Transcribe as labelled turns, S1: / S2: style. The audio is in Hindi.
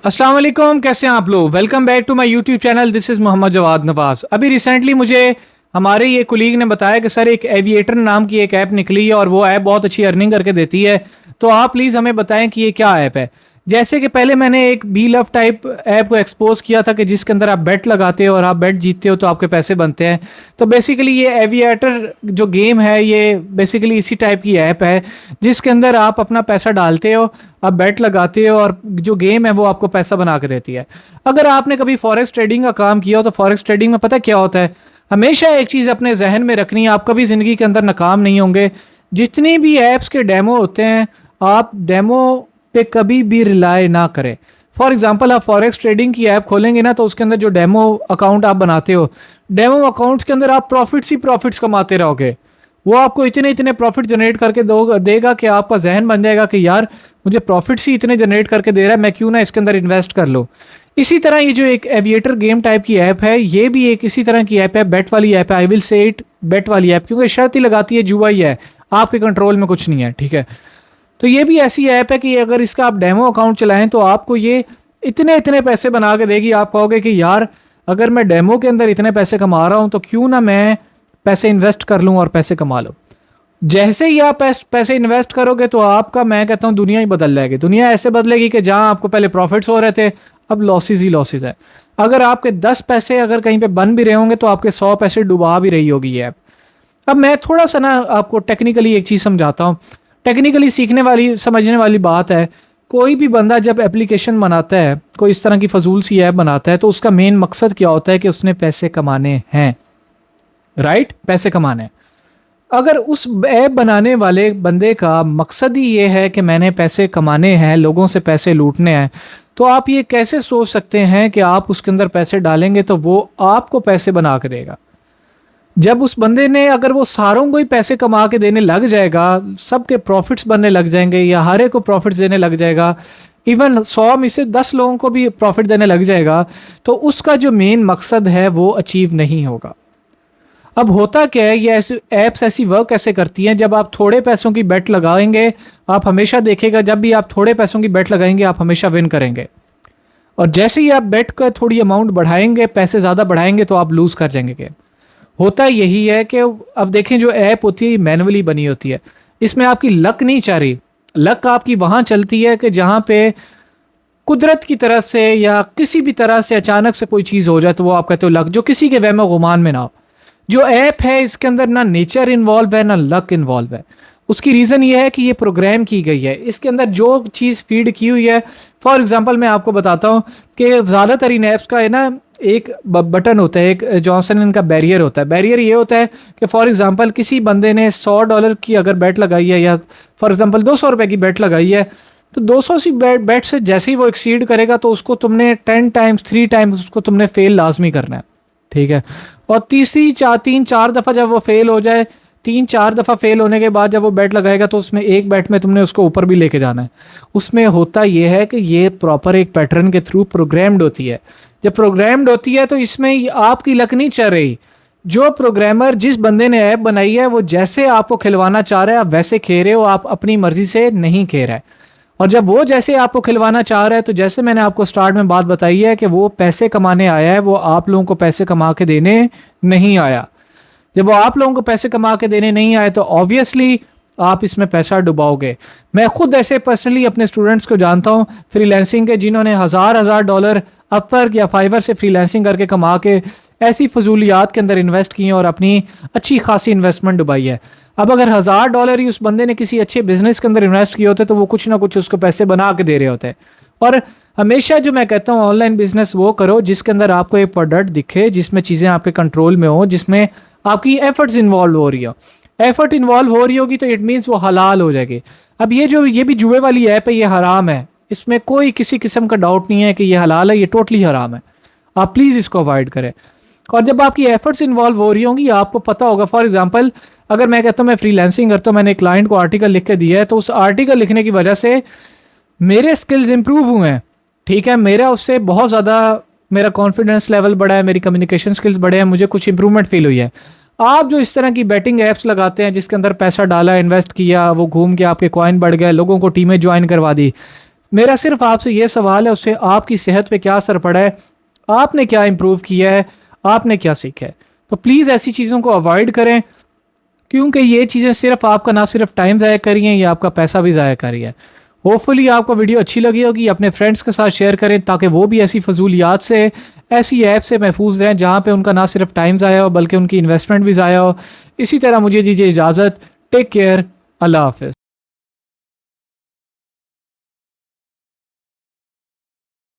S1: अस्सलाम वालेकुम, कैसे हैं आप लोग। Welcome back to my YouTube channel. This is Mohammad Jawad Nawaz. अभी रिसेंटली मुझे हमारे ये कुलीग ने बताया कि सर एक एविएटर नाम की एक ऐप निकली है और वो ऐप बहुत अच्छी अर्निंग करके देती है। तो आप प्लीज़ हमें बताएं कि ये क्या ऐप है। जैसे कि पहले मैंने एक बी लव टाइप ऐप को एक्सपोज किया था कि जिसके अंदर आप बेट लगाते हो और आप बेट जीतते हो तो आपके पैसे बनते हैं। तो बेसिकली ये एविएटर जो गेम है ये बेसिकली इसी टाइप की ऐप है जिसके अंदर आप अपना पैसा डालते हो, आप बेट लगाते हो और जो गेम है वो आपको पैसा बना के देती है। अगर आपने कभी फॉरेक्स ट्रेडिंग का काम किया हो तो फॉरेक्स ट्रेडिंग में पता क्या होता है, हमेशा एक चीज़ अपने जहन में रखनी है, आप कभी ज़िंदगी के अंदर नाकाम नहीं होंगे। जितनी भी ऐप्स के डेमो होते हैं आप डेमो पे कभी भी रिलाय ना करें। फॉर एग्जांपल आप फॉरेक्स ट्रेडिंग की ऐप खोलेंगे ना तो उसके अंदर जो डेमो अकाउंट आप बनाते हो, डेमो अकाउंट्स के अंदर आप प्रॉफिट्स ही प्रॉफिट्स कमाते रहोगे। वो आपको इतने इतने प्रॉफिट जनरेट करके देगा कि आपका जहन बन जाएगा कि यार मुझे प्रॉफिट्स ही इतने जनरेट करके दे रहा है, मैं क्यों ना इसके अंदर इन्वेस्ट कर लूँ। इसी तरह ये जो एक एविएटर गेम टाइप की ऐप है ये भी एक इसी तरह की ऐप है, बेट वाली ऐप है। आई विल से इट बेट वाली ऐप, क्योंकि शर्त ही लगाती है, जुआ ही है, आपके कंट्रोल में कुछ नहीं है, ठीक है। तो ये भी ऐसी ऐप है कि अगर इसका आप डेमो अकाउंट चलाएं तो आपको ये इतने इतने पैसे बना के देगी। आप कहोगे कि यार अगर मैं डेमो के अंदर इतने पैसे कमा रहा हूं तो क्यों ना मैं पैसे इन्वेस्ट कर लूं और पैसे कमा लूं। जैसे ही आप पैसे इन्वेस्ट करोगे तो आपका, मैं कहता हूं, दुनिया ही बदल जाएगी। दुनिया ऐसे बदलेगी कि जहां आपको पहले प्रॉफिट्स हो रहे थे अब लॉसेज ही लॉसेज है। अगर आपके 10 पैसे अगर कहीं पे बन भी रहे होंगे तो आपके 100 पैसे डुबा भी रही होगी ये ऐप। अब मैं थोड़ा सा ना आपको टेक्निकली एक चीज़ समझाता हूँ। टेक्निकली सीखने वाली समझने वाली बात है। कोई भी बंदा जब एप्लीकेशन बनाता है, कोई इस तरह की फजूल सी ऐप बनाता है, तो उसका मेन मकसद क्या होता है कि उसने पैसे कमाने हैं, राइट, पैसे कमाने हैं। अगर उस ऐप बनाने वाले बंदे का मकसद ही ये है कि मैंने पैसे कमाने हैं, लोगों से पैसे लूटने हैं, तो आप ये कैसे सोच सकते हैं कि आप उसके अंदर पैसे डालेंगे तो वो आपको पैसे बना के देगा। जब उस बंदे ने, अगर वो सारों को ही पैसे कमा के देने लग जाएगा, सबके प्रॉफिट्स बनने लग जाएंगे या हर एक को प्रॉफिट्स देने लग जाएगा, इवन 100 में से 10 लोगों को भी प्रॉफिट देने लग जाएगा, तो उसका जो मेन मकसद है वो अचीव नहीं होगा। अब होता क्या है, ये ऐसी ऐप्स ऐसी वर्क ऐसे करती हैं, जब आप थोड़े पैसों की बेट लगाएंगे, आप हमेशा देखेगा जब भी आप थोड़े पैसों की बेट लगाएंगे आप हमेशा विन करेंगे, और जैसे ही आप बेट का थोड़ी अमाउंट बढ़ाएंगे, पैसे ज़्यादा बढ़ाएंगे, तो आप लूज़ कर जाएंगे। होता यही है कि अब देखें जो ऐप होती है मैनुअली बनी होती है, इसमें आपकी लक नहीं चाह रही। लक आपकी वहाँ चलती है कि जहाँ पे कुदरत की तरफ से या किसी भी तरह से अचानक से कोई चीज़ हो जाए तो वो आप कहते हो लक, जो किसी के वहम गुमान में ना हो। जो ऐप है इसके अंदर ना नेचर इन्वॉल्व है ना लक इन्वॉल्व है। उसकी रीज़न ये है कि ये प्रोग्राम की गई है, इसके अंदर जो चीज़ फीड की हुई है। फॉर एग्जांपल मैं आपको बताता हूँ कि ज़्यादातर इन ऐप्स का है ना एक बटन होता है, एक जॉनसन इनका बैरियर होता है। बैरियर ये होता है कि फॉर एग्जांपल किसी बंदे ने $100 की अगर बेट लगाई है, या फॉर एग्जांपल 200 रुपये की बेट लगाई है, तो 200 सी बेट से जैसे ही वो एक्सीड करेगा तो उसको तुमने 10 टाइम्स 3 टाइम्स उसको तुमने फेल लाजमी करना है, ठीक है। और तीन चार दफ़ा जब वो फेल हो जाए, 3-4 दफ़ा फेल होने के बाद जब वो बैट लगाएगा तो उसमें एक बैट में तुमने उसको ऊपर भी लेके जाना है। उसमें होता ये है कि ये प्रॉपर एक पैटर्न के थ्रू प्रोग्राम्ड होती है। जब प्रोग्राम्ड होती है तो इसमें आपकी लक नहीं चल रही। जो प्रोग्रामर, जिस बंदे ने ऐप बनाई है, वो जैसे आपको खिलवाना चाह रहा है आप वैसे खेल रहे हो, आप अपनी मर्जी से नहीं खेल रहे। और जब वो जैसे आपको खिलवाना चाह रहा है तो जैसे मैंने आपको स्टार्ट में बात बताई है कि वो पैसे कमाने आया है, वो आप लोगों को पैसे कमा के देने नहीं आया। जब वो आप लोगों को पैसे कमा के देने नहीं आए तो ऑब्वियसली आप इसमें पैसा डुबाओगे। मैं खुद ऐसे पर्सनली अपने स्टूडेंट्स को जानता हूँ फ्रीलांसिंग के, जिन्होंने हज़ार डॉलर अपवर्क या फाइवर से फ्रीलांसिंग करके कमा के ऐसी फजूलियात के अंदर इन्वेस्ट किए और अपनी अच्छी खासी इन्वेस्टमेंट डुबाई है। अब अगर $1000 ही उस बंदे ने किसी अच्छे बिजनेस के अंदर इन्वेस्ट किए होते तो वो कुछ ना कुछ उसको पैसे बना के दे रहे होते। और हमेशा जो मैं कहता हूँ ऑनलाइन बिजनेस वो करो जिसके अंदर आपको एक प्रोडक्ट दिखे, जिसमें चीज़ें आपके कंट्रोल में हो, जिसमें आपकी एफर्ट्स इन्वॉल्व हो रही हो। एफर्ट इन्वॉल्व हो रही होगी तो इट मीन्स वो हलाल हो जाएगी। अब ये भी जुए वाली ऐप है, ये हराम है, इसमें कोई किसी किस्म का डाउट नहीं है कि ये हलाल है, ये टोटली हराम है। आप प्लीज़ इसको अवॉइड करें। और जब आपकी एफर्ट्स इन्वॉल्व हो रही होंगी आपको पता होगा, फॉर एग्जांपल अगर मैं कहता हूँ मैं फ्रीलांसिंग करता हूँ, मैंने क्लाइंट को आर्टिकल लिख के दिया है, तो उस आर्टिकल लिखने की वजह से मेरे स्किल्स इंप्रूव हुए हैं, ठीक है। मेरा उससे बहुत ज़्यादा मेरा कॉन्फिडेंस लेवल बढ़ा है, मेरी कम्युनिकेशन स्किल्स बढ़े हैं, मुझे कुछ इंप्रूवमेंट फील हुई है। आप जो इस तरह की बैटिंग ऐप्स लगाते हैं जिसके अंदर पैसा डाला, इन्वेस्ट किया, वो घूम के आपके कॉइन बढ़ गए, लोगों को टीमें ज्वाइन करवा दी, मेरा सिर्फ आपसे ये सवाल है, उससे आपकी सेहत पे क्या असर पड़ा है, आपने क्या इम्प्रूव किया है, आपने क्या सीखा है। तो प्लीज़ ऐसी चीज़ों को अवॉइड करें, क्योंकि ये चीज़ें सिर्फ आपका ना सिर्फ टाइम ज़ाया कर रही हैं, ये आपका पैसा भी ज़ाया कर रही है। होपफुली आपको वीडियो अच्छी लगी होगी, अपने फ्रेंड्स के साथ शेयर करें ताकि वो भी ऐसी फजूलियात से, ऐसी ऐप से महफूज रहें जहाँ पे उनका ना सिर्फ टाइम ज़ाया हो बल्कि उनकी इन्वेस्टमेंट भी ज़ाया हो। इसी तरह मुझे दीजिए इजाज़त। Take care. अल्लाह हाफिज़।